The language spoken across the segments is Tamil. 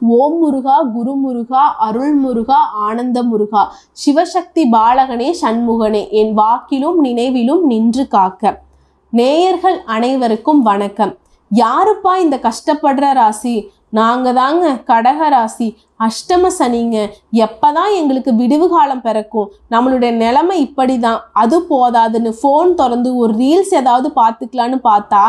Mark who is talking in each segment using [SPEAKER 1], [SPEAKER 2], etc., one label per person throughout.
[SPEAKER 1] ஓம் முருகா, குரு முருகா, அருள் முருகா, ஆனந்த முருகா, சிவசக்தி பாலகனே, சண்முகனே, என் வாக்கிலும் நினைவிலும் நின்று காக்க. நேயர்கள் அனைவருக்கும் வணக்கம். யாருப்பா இந்த கஷ்டப்படுற ராசி? நாங்க தாங்க, கடக ராசி. அஷ்டம சனிங்க. எப்பதான் எங்களுக்கு விடுவு காலம் பிறக்கும்? நம்மளுடைய நிலைமை இப்படி தான். அது போதாதுன்னு ஃபோன் திறந்து ஒரு ரீல்ஸ் ஏதாவது பார்த்துக்கலான்னு பார்த்தா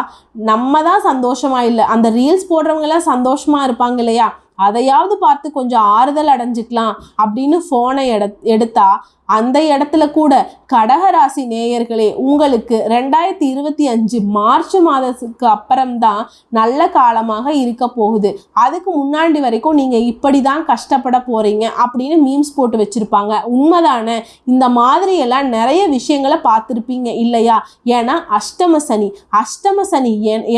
[SPEAKER 1] நம்ம தான் சந்தோஷமா இல்லை, அந்த ரீல்ஸ் போடுறவங்களாம் சந்தோஷமா இருப்பாங்க இல்லையா? அதையாவது பார்த்து கொஞ்சம் ஆறுதல் அடைஞ்சிக்கலாம் அப்படின்னு ஃபோனை எடுத்தா அந்த இடத்துல கூட கடகராசி நேயர்களே, உங்களுக்கு 2025 மார்ச் மாதத்துக்கு அப்புறம்தான் நல்ல காலமாக இருக்க போகுது. அதுக்கு முன்னாடி வரைக்கும் நீங்க இப்படி தான் கஷ்டப்பட போறீங்க அப்படின்னு மீம்ஸ் போட்டு வச்சிருப்பாங்க. உண்மைதானே? இந்த மாதிரி எல்லாம் நிறைய விஷயங்களை பார்த்துருப்பீங்க இல்லையா? ஏன்னா அஷ்டம சனி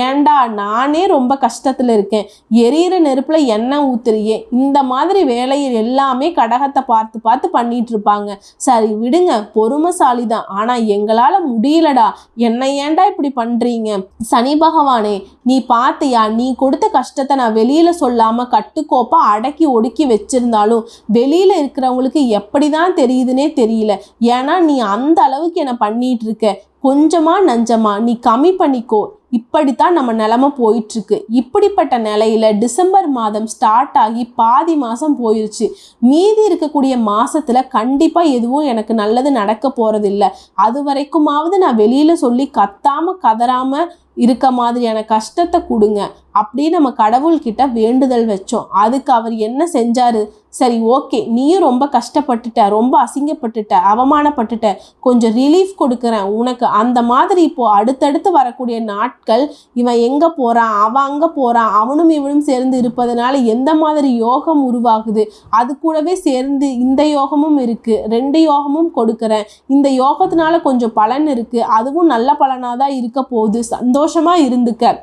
[SPEAKER 1] ஏண்டா நானே ரொம்ப கஷ்டத்துல இருக்கேன், எரியிற நெருப்புல எண்ணெய் ஊத்துறியே, இந்த மாதிரி வேலையில் எல்லாமே கடகத்தை பார்த்து பார்த்து பண்ணிட்டு இருப்பாங்க. சரி விடுங்க, பொறுமைசாலி தான், ஆனா எங்களால முடியலடா, என்ன ஏண்டா இப்படி பண்றீங்க? சனி பகவானே, நீ பாத்தியா, நீ கொடுத்த கஷ்டத்தை நான் வெளியில சொல்லாம கட்டுக்கோப்பா அடக்கி ஒடுக்கி வச்சிருந்தாலும் வெளியில இருக்கிறவங்களுக்கு எப்படிதான் தெரியுதுன்னே தெரியல. ஏன்னா நீ அந்த அளவுக்கு என்ன பண்ணிட்டு இருக்க. கொஞ்சமா நஞ்சமா நீ கம்மி பண்ணிக்கோ. இப்படித்தான் நம்ம நிலைமை போயிட்டு இருக்கு. இப்படிப்பட்ட நிலையில டிசம்பர் மாதம் ஸ்டார்ட் ஆகி பாதி மாசம் போயிருச்சு. மீதி இருக்கக்கூடிய மாசத்துல கண்டிப்பா எதுவும் எனக்கு நல்லது நடக்க போறதில்லை. அது வரைக்குமாவது நான் வெளியில சொல்லி கத்தாம கதறாம இருக்க மாதிரியான கஷ்டத்தை கொடுங்க அப்படின்னு நம்ம கடவுள்கிட்ட வேண்டுதல் வச்சோம். அதுக்கு அவர் என்ன செஞ்சாரு? சரி ஓகே, நீயும் ரொம்ப கஷ்டப்பட்டுட்ட, ரொம்ப அசிங்கப்பட்டுட்ட, அவமானப்பட்டுட்ட, கொஞ்சம் ரிலீஃப் கொடுக்குறேன் உனக்கு. அந்த மாதிரி இப்போ அடுத்தடுத்து வரக்கூடிய நாட்கள் இவன் எங்க போறான், அவன் அங்க போறான், அவனும் இவனும் சேர்ந்து இருப்பதனால எந்த மாதிரி யோகம் உருவாகுது, அது கூடவே சேர்ந்து இந்த யோகமும் இருக்கு, 2 யோகமும் கொடுக்குறேன். இந்த யோகத்தினால கொஞ்சம் பலன் இருக்கு, அதுவும் நல்ல பலனாதான் இருக்க போகுது, சந்தோஷமா இருந்துக்க.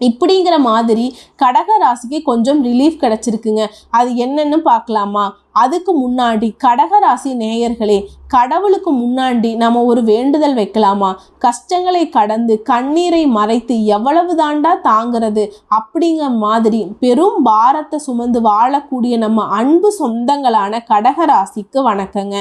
[SPEAKER 1] இப்படிங்கிற மாதிரி கடக ராசிக்கு கொஞ்சம் ரிலீஃப் கிடைச்சிருக்குங்க. அது என்னன்னு பார்க்கலாமா? அதுக்கு முன்னாடி கடகராசி நேயர்களே, கடவுளுக்கு முன்னாடி நம்ம ஒரு வேண்டுதல் வைக்கலாமா? கஷ்டங்களை கடந்து கண்ணீரை மறைத்து எவ்வளவு தாண்டா தாங்கிறது அப்படிங்கிற மாதிரி பெரும் பாரத்தை சுமந்து வாழக்கூடிய நம்ம அன்பு சொந்தங்களான கடகராசிக்கு வணக்கங்க.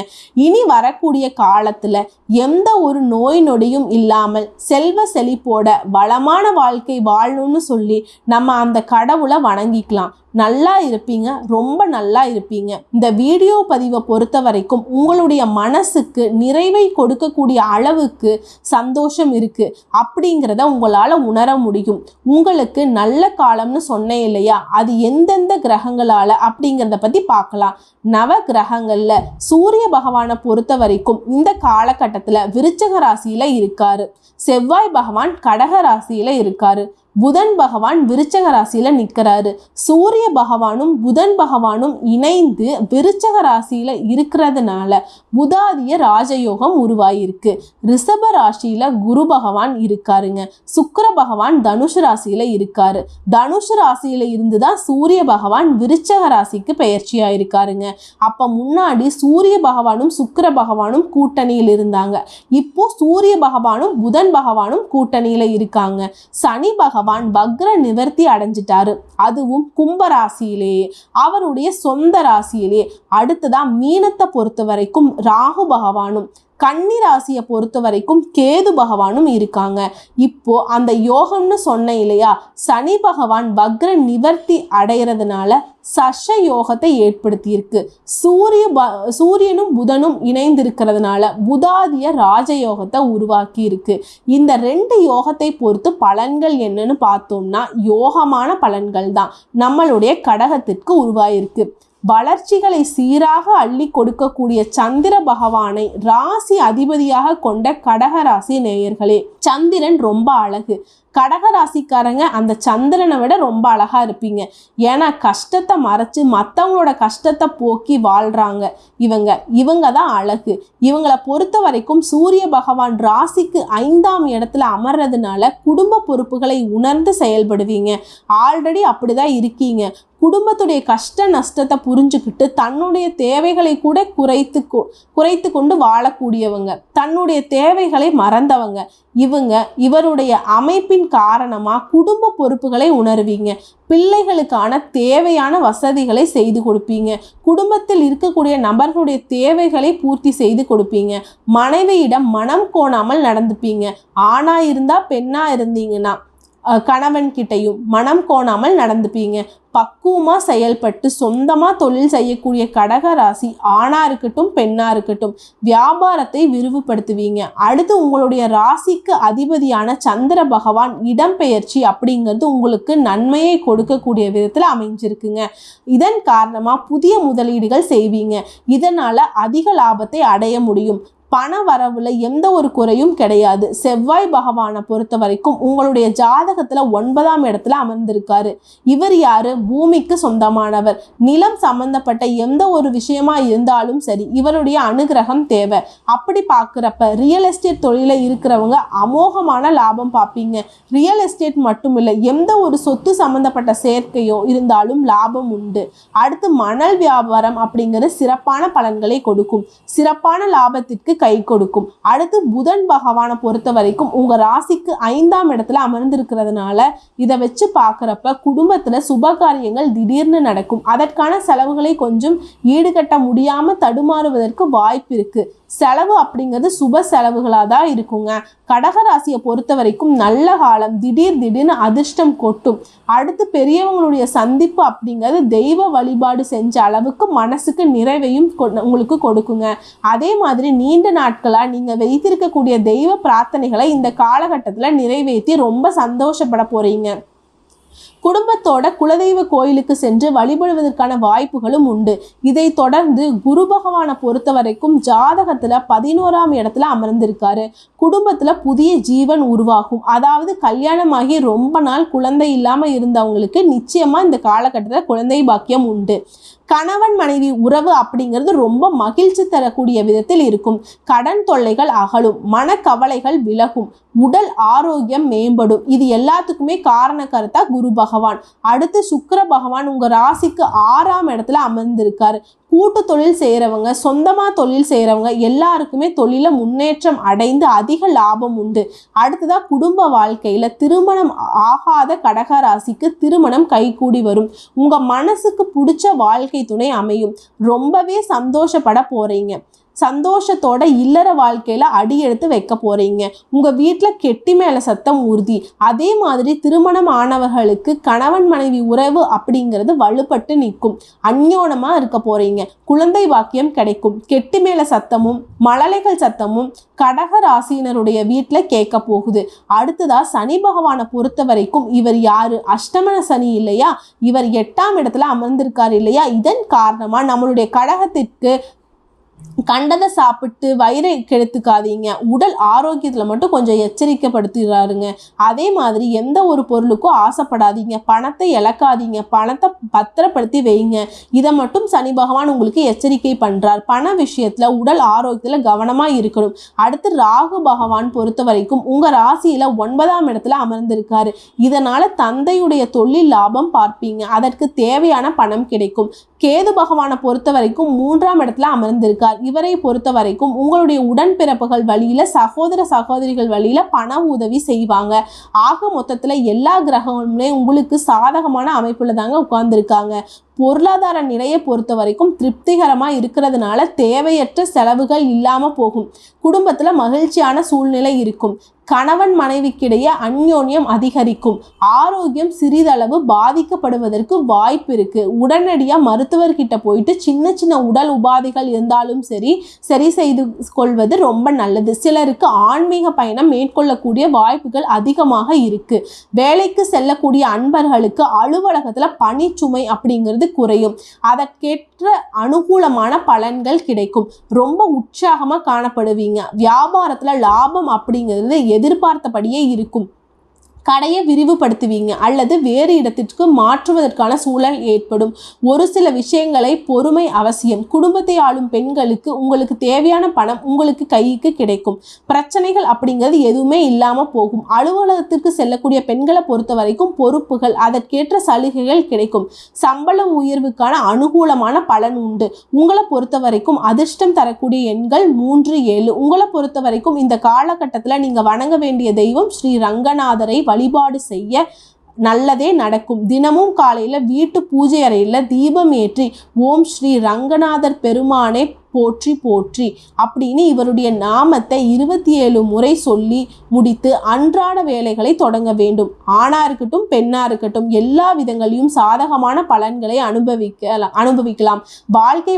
[SPEAKER 1] இனி வரக்கூடிய காலத்துல எந்த ஒரு நோய் நொடியும் இல்லாமல் செல்வ செழிப்போட வளமான வாழ்க்கை வாழணும்னு சொல்லி நம்ம அந்த கடவுளை வணங்கிக்கலாம். நல்லா இருப்பீங்க, ரொம்ப நல்லா இருப்பீங்க. இந்த வீடியோ பதிவை பொறுத்த வரைக்கும் உங்களுடைய மனசுக்கு நிறைவை கொடுக்கக்கூடிய அளவுக்கு சந்தோஷம் இருக்கு அப்படிங்கிறத உங்களால் உணர முடியும். உங்களுக்கு நல்ல காலம்னு சொன்னேன் இல்லையா? அது எந்தெந்த கிரகங்களால அப்படிங்கிறத பற்றி பார்க்கலாம். நவ கிரகங்கள்ல சூரிய பகவானை பொறுத்த வரைக்கும் இந்த காலகட்டத்தில் விருச்சக ராசியில இருக்காரு, செவ்வாய் பகவான் கடக ராசியில இருக்காரு, புதன் பகவான் விருச்சக ராசியில நிற்கிறாரு. சூரிய பகவானும் புதன் பகவானும் இணைந்து விருச்சக ராசியில இருக்கிறதுனால புதாதிய ராஜயோகம் உருவாயிருக்கு. ரிஷப ராசியில குரு பகவான் இருக்காருங்க. சுக்கிர பகவான் தனுஷு ராசியில இருக்காரு. தனுஷு ராசியில இருந்துதான் சூரிய பகவான் விருச்சக ராசிக்கு பெயர்ச்சியா இருக்காருங்க. அப்ப முன்னாடி சூரிய பகவானும் சுக்கிர பகவானும் கூட்டணியில் இருந்தாங்க. இப்போ சூரிய பகவானும் புதன் பகவானும் கூட்டணியில இருக்காங்க. சனி பகவான் வக்ர நிவர்த்தி அடைஞ்சிட்டாரு, அதுவும் கும்ப ராசியிலேயே, அவருடைய சொந்த ராசியிலே. அடுத்ததான் மீனத்தை பொறுத்த வரைக்கும் ராகு பகவானும், கன்னி ராசியை பொறுத்த வரைக்கும் கேது பகவானும் இருக்காங்க. இப்போ அந்த யோகம்னு சொன்ன இல்லையா, சனி பகவான் வக்ர நிவர்த்தி அடைகிறதுனால சஷ யோகத்தை ஏற்படுத்தி இருக்கு. சூரியனும் புதனும் இணைந்திருக்கிறதுனால புதாதிய ராஜயோகத்தை உருவாக்கி இருக்கு. இந்த 2 யோகத்தை பொறுத்து பலன்கள் என்னன்னு பார்த்தோம்னா யோகமான பலன்கள் தான் நம்மளுடைய கடகத்திற்கு உருவாயிருக்கு. வளர்ச்சிகளை சீராக அள்ளி கொடுக்கக்கூடிய சந்திர பகவானை ராசி அதிபதியாக கொண்ட கடகராசி நேயர்களே, சந்திரன் ரொம்ப அழகு. கடகராசிக்காரங்க அந்த சந்திரனை விட ரொம்ப அழகா இருப்பீங்க. ஏன்னா கஷ்டத்தை மறைச்சு மற்றவங்களோட கஷ்டத்தை போக்கி வாழ்றாங்க இவங்க தான் அழகு. இவங்களை பொறுத்த வரைக்கும் சூரிய பகவான் ராசிக்கு 5ஆம் இடத்துல அமர்றதுனால குடும்ப பொறுப்புகளை உணர்ந்து செயல்படுவீங்க. ஆல்ரெடி அப்படிதான் இருக்கீங்க. குடும்பத்துடைய கஷ்ட நஷ்டத்தை புரிஞ்சுக்கிட்டு தன்னுடைய தேவைகளை கூட குறைத்து கொண்டு வாழக்கூடியவங்க, தன்னுடைய தேவைகளை மறந்தவங்க. இவருடைய அமைப்பின் காரணமா குடும்ப பொறுப்புகளை உணர்வீங்க. பிள்ளைகளுக்கான தேவையான வசதிகளை செய்து கொடுப்பீங்க. குடும்பத்தில் இருக்கக்கூடிய நபர்களுடைய தேவைகளை பூர்த்தி செய்து கொடுப்பீங்க. மனைவியிடம் மனம் கோணாமல் நடந்துப்பீங்க. ஆணா இருந்தா பெண்ணா இருந்தீங்கன்னா கணவன் கிட்டையும் மனம் கோணாமல் நடந்துப்பீங்க. பக்குவமா செயல்பட்டு சொந்தமா தொழில் செய்யக்கூடிய கடக ராசி ஆணா இருக்கட்டும் பெண்ணா இருக்கட்டும் வியாபாரத்தை விரிவுபடுத்துவீங்க. அடுத்து உங்களுடைய ராசிக்கு அதிபதியான சந்திர பகவான் இடம்பெயர்ச்சி அப்படிங்கிறது உங்களுக்கு நன்மையை கொடுக்கக்கூடிய விதத்துல அமைஞ்சிருக்குங்க. இதன் காரணமா புதிய முதலீடுகள் செய்வீங்க. இதனால அதிக லாபத்தை அடைய முடியும். பண வரவுல எந்த ஒரு குறையும் கிடையாது. செவ்வாய் பகவானை பொறுத்த வரைக்கும் உங்களுடைய ஜாதகத்துல 9ஆம் இடத்துல அமர்ந்திருக்காரு. இவர் யாரு? பூமிக்கு சொந்தமானவர். நிலம் சம்பந்தப்பட்ட எந்த ஒரு விஷயமா இருந்தாலும் சரி இவருடைய அனுகிரகம் தேவை. அப்படி பார்க்குறப்ப ரியல் எஸ்டேட் தொழில இருக்கிறவங்க அமோகமான லாபம் பார்ப்பீங்க. ரியல் எஸ்டேட் மட்டும் இல்லை, எந்த ஒரு சொத்து சம்பந்தப்பட்ட சேர்க்கையோ இருந்தாலும் லாபம் உண்டு. அடுத்து மணல் வியாபாரம் அப்படிங்கிற சிறப்பான பலன்களை கொடுக்கும். சிறப்பான லாபத்திற்கு கை கொடுக்கும். அடுத்து புதன் பகவானை பொறுத்த வரைக்கும் உங்க ராசிக்கு 5ஆம் இடத்துல அமர்ந்திருக்கிறதுனால இதை வச்சு பார்க்குறப்ப குடும்பத்துல சுபகாரியங்கள் திடீர்னு நடக்கும். அதற்கான செலவுகளை கொஞ்சம் ஈடுகட்ட முடியாம தடுமாறுவதற்கு வாய்ப்பு இருக்கு. செலவு அப்படிங்கிறது சுப செலவுகளாக தான் இருக்குங்க. கடகராசியை பொறுத்த வரைக்கும் நல்ல காலம். திடீர்னு அதிர்ஷ்டம் கொட்டும். அடுத்து பெரியவங்களுடைய சந்திப்பு அப்படிங்கிறது தெய்வ வழிபாடு செஞ்ச அளவுக்கு மனசுக்கு நிறைவையும் உங்களுக்கு கொடுக்குங்க. அதே மாதிரி நீண்ட நாட்களா நீங்க வைத்திருக்கக்கூடிய தெய்வ பிரார்த்தனைகளை இந்த காலகட்டத்தில் நிறைவேற்றி ரொம்ப சந்தோஷப்பட போறீங்க. குடும்பத்தோட குலதெய்வ கோயிலுக்கு சென்று வழிபடுவதற்கான வாய்ப்புகளும் உண்டு. இதை தொடர்ந்து குரு பகவானை பொறுத்த வரைக்கும் ஜாதகத்துல 11ஆம் இடத்துல அமர்ந்திருக்காரு. குடும்பத்துல புதிய ஜீவன் உருவாகும். அதாவது கல்யாணமாகி ரொம்ப நாள் குழந்தை இல்லாம இருந்தவங்களுக்கு நிச்சயமா இந்த காலகட்டத்தில் குழந்தை பாக்கியம் உண்டு. கணவன் மனைவி உறவு அப்படிங்கிறது ரொம்ப மகிழ்ச்சி தரக்கூடிய விதத்தில் இருக்கும். கடன் தொல்லைகள் அகலும். மனக்கவலைகள் விலகும். உடல் ஆரோக்கியம் மேம்படும். இது எல்லாத்துக்குமே காரணக்கர்த்தா குரு பகவான். அடுத்து சுக்கிர பகவான் உங்க ராசிக்கு 6ஆம் இடத்துல அமர்ந்திருக்காரு. கூட்டு தொழில் செய்கிறவங்க, சொந்தமாக தொழில் செய்கிறவங்க எல்லாருக்குமே தொழில முன்னேற்றம் அடைந்து அதிக லாபம் உண்டு. அடுத்ததாக குடும்ப வாழ்க்கையில் திருமணம் ஆகாத கடக ராசிக்கு திருமணம் கைகூடி வரும். உங்கள் மனசுக்கு பிடிச்ச வாழ்க்கை துணை அமையும். ரொம்பவே சந்தோஷப்பட போகிறீங்க. சந்தோஷத்தோட இல்லற வாழ்க்கையில அடி எடுத்து வைக்க போறீங்க. உங்க வீட்டுல கெட்டி மேல சத்தம் உறுதி. அதே மாதிரி திருமணம் ஆனவர்களுக்கு கணவன் மனைவி உறவு அப்படிங்கிறது வலுப்பட்டு நிற்கும். அந்யோனமா இருக்க போறீங்க. குழந்தை பாக்கியம் கிடைக்கும். கெட்டி மேல சத்தமும் மழலைகள் சத்தமும் கடக ராசியினருடைய வீட்டுல கேட்க போகுது. அடுத்ததா சனி பகவானை பொறுத்த வரைக்கும் இவர் யாரு? அஷ்டமன சனி இல்லையா? இவர் 8ஆம் இடத்துல அமர்ந்திருக்காரு இல்லையா? இதன் காரணமா நம்மளுடைய கடகத்திற்கு கண்டதை சாப்பிட்டு வயிறை கெடுத்துக்காதீங்க. உடல் ஆரோக்கியத்தில் மட்டும் கொஞ்சம் எச்சரிக்கைப்படுத்துகிறாருங்க. அதே மாதிரி எந்த ஒரு பொருளுக்கும் ஆசைப்படாதீங்க. பணத்தை இழக்காதீங்க. பணத்தை பத்திரப்படுத்தி வைங்க. இதை மட்டும் சனி பகவான் உங்களுக்கு எச்சரிக்கை பண்றார். பண விஷயத்துல உடல் ஆரோக்கியத்தில் கவனமாக இருக்கணும். அடுத்து ராகு பகவான் பொறுத்த வரைக்கும் உங்க ராசியில 9ஆம் இடத்துல அமர்ந்திருக்காரு. இதனால தந்தையுடைய தொழில் லாபம் பார்ப்பீங்க. அதற்கு தேவையான பணம் கிடைக்கும். கேது பகவானை பொறுத்த வரைக்கும் 3ஆம் இடத்துல அமர்ந்திருக்கார். இவரை பொறுத்த வரைக்கும் உங்களுடைய உடன்பிறப்புகள் வழியில சகோதர சகோதரிகள் வழியில பண உதவி செய்வாங்க. ஆக மொத்தத்துல எல்லா கிரகங்களுமே உங்களுக்கு சாதகமான அமைப்புல தாங்க உட்கார்ந்துருக்காங்க. பொருளாதார நிலையை பொறுத்த வரைக்கும் திருப்திகரமாக இருக்கிறதுனால தேவையற்ற செலவுகள் இல்லாமல் போகும். குடும்பத்தில் மகிழ்ச்சியான சூழ்நிலை இருக்கும். கணவன் மனைவிக்கிடையே அந்யோன்யம் அதிகரிக்கும். ஆரோக்கியம் சிறிதளவு பாதிக்கப்படுவதற்கு வாய்ப்பு இருக்கு. உடனடியாக மருத்துவர்கிட்ட போயிட்டு சின்ன சின்ன உடல் உபாதைகள் இருந்தாலும் சரி செய்து கொள்வது ரொம்ப நல்லது. சிலருக்கு ஆன்மீக பயணம் மேற்கொள்ளக்கூடிய வாய்ப்புகள் அதிகமாக இருக்கு. வேலைக்கு செல்லக்கூடிய அன்பர்களுக்கு அலுவலகத்தில் பணிச்சுமை அப்படிங்கிறது குறையும். அதற்கேற்ற அனுகூலமான பலன்கள் கிடைக்கும். ரொம்ப உற்சாகமாக காணப்படுவீங்க. வியாபாரத்தில் லாபம் அப்படிங்கிறது எதிர்பார்த்தபடியே இருக்கும். கடையை விரிவுபடுத்துவீங்க அல்லது வேறு இடத்திற்கு மாற்றுவதற்கான சூழல் ஏற்படும். ஒரு சில விஷயங்களை பொறுமை அவசியம். குடும்பத்தை ஆளும் பெண்களுக்கு உங்களுக்கு தேவையான பணம் உங்களுக்கு கைக்கு கிடைக்கும். பிரச்சனைகள் அப்படிங்கிறது எதுவுமே இல்லாமல் போகும். அலுவலகத்திற்கு செல்லக்கூடிய பெண்களை பொறுத்த வரைக்கும் பொறுப்புகள், அதற்கேற்ற சலுகைகள் கிடைக்கும். சம்பள உயர்வுக்கான அனுகூலமான பலன் உண்டு. உங்களை பொறுத்த வரைக்கும் அதிர்ஷ்டம் தரக்கூடிய எண்கள் 3, 7. உங்களை பொறுத்த வரைக்கும் இந்த காலகட்டத்தில் நீங்கள் வணங்க வேண்டிய தெய்வம் ஸ்ரீ ரங்கநாதரை வழிபாடு செய்ய நல்லதே நடக்கும். தினமும் காலையில் வீட்டு பூஜை அறையில் தீபம் ஏற்றி ஓம் ஸ்ரீ ரங்கநாதர் பெருமானை போற்றி போற்றி அப்படின்னு இவருடைய நாமத்தை 27 முறை சொல்லி முடித்து அன்றாட வேலைகளை தொடங்க வேண்டும். ஆணா இருக்கட்டும் பெண்ணா இருக்கட்டும் எல்லா விதங்களையும் சாதகமான பலன்களை அனுபவிக்கலாம். வாழ்க்கை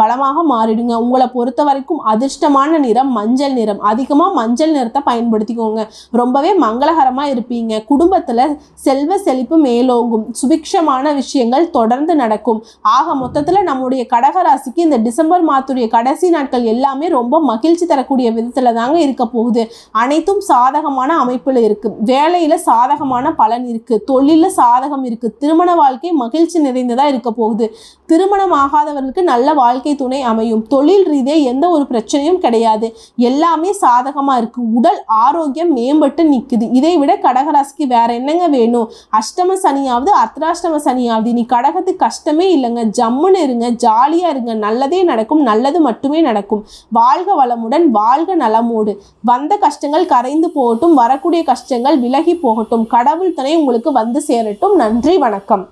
[SPEAKER 1] வளமாக மாறிடுங்க. உங்களை பொறுத்த வரைக்கும் அதிர்ஷ்டமான நிறம் மஞ்சள் நிறம். அதிகமாக மஞ்சள் நிறத்தை பயன்படுத்திக்கோங்க. ரொம்பவே மங்களகரமாக இருப்பீங்க. குடும்பத்தில் செல்வ செழிப்பு மேலோங்கும். சுபிக்ஷமான விஷயங்கள் தொடர்ந்து நடக்கும். ஆக மொத்தத்தில் நம்முடைய கடகராசிக்கு இந்த டிசம்பர் கடைசி நாட்கள் எல்லாமே ரொம்ப மகிழ்ச்சி தரக்கூடிய விதத்துல தாங்க இருக்க போகுது. அனைத்தும் சாதகமான அமைப்புல இருக்கு. வேலையில சாதகமான பலன் இருக்கு. தொழில சாதகம் இருக்கு. திருமண வாழ்க்கை மகிழ்ச்சி நிறைந்ததா இருக்க போகுது. திருமணம் ஆகாதவர்களுக்கு நல்ல வாழ்க்கை துணை அமையும். தொழில் ரீதியா எந்த ஒரு பிரச்சனையும் கிடையாது. எல்லாமே சாதகமா இருக்கு. உடல் ஆரோக்கியம் மேம்பட்டு நிக்குது. இதை விட கடகராசிக்கு வேற என்னங்க வேணும்? அஷ்டம சனியாவது அர்த்தாஷ்டம சனியாவது நீ கடகத்துக்கு கஷ்டமே இல்லைங்க. ஜம்முன்னு இருங்க, ஜாலியா இருங்க. நல்லதே நடக்கும். நல்லது மட்டுமே நடக்கும். வாழ்க வளமுடன், வாழ்க நலமோடு. வந்த கஷ்டங்கள் கரைந்து போகட்டும். வரக்கூடிய கஷ்டங்கள் விலகி போகட்டும். கடவுள் துணை உங்களுக்கு வந்து சேரட்டும். நன்றி, வணக்கம்.